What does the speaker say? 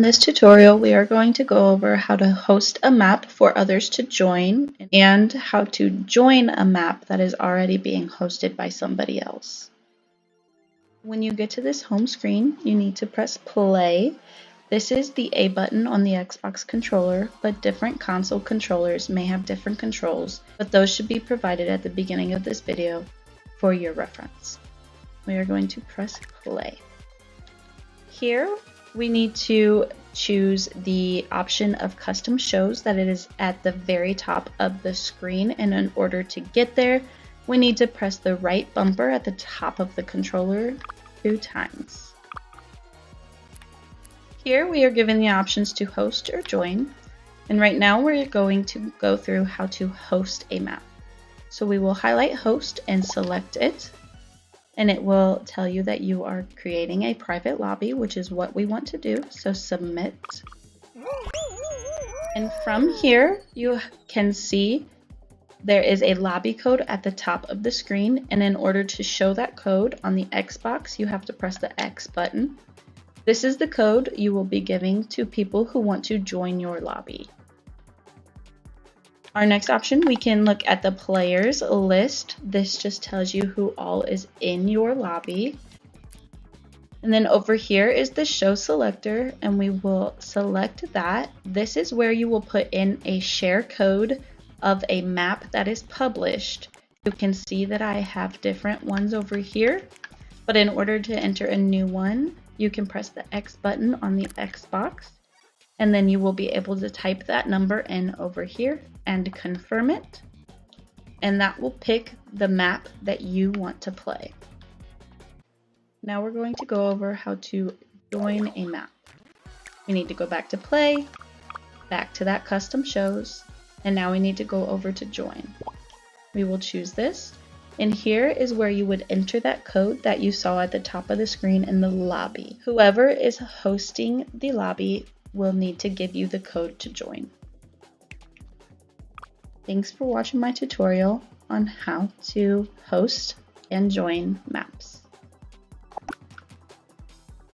In this tutorial, we are going to go over how to host a map for others to join and how to join a map that is already being hosted by somebody else. When you get to this home screen, you need to press play. This is the A button on the Xbox controller, but different console controllers may have different controls, but those should be provided at the beginning of this video for your reference. We are going to press play. Here, we need to choose the option of custom shows that it is at the very top of the screen, and in order to get there, we need to press the right bumper at the top of the controller 2 times. Here we are given the options to host or join, and right now we're going to go through how to host a map. So we will highlight host and select it, and it will tell you that you are creating a private lobby, which is what we want to do. So submit. And from here, you can see there is a lobby code at the top of the screen. And in order to show that code on the Xbox, you have to press the X button. This is the code you will be giving to people who want to join your lobby. Our next option, we can look at the players list. This just tells you who all is in your lobby. And then over here is the show selector, and we will select that. This is where you will put in a share code of a map that is published. You can see that I have different ones over here, but in order to enter a new one, you can press the X button on the Xbox. And then you will be able to type that number in over here and confirm it. And that will pick the map that you want to play. Now we're going to go over how to join a map. We need to go back to play, back to that custom shows, and now we need to go over to join. We will choose this, and here is where you would enter that code that you saw at the top of the screen in the lobby. Whoever is hosting the lobby will need to give you the code to join. Thanks for watching my tutorial on how to host and join maps.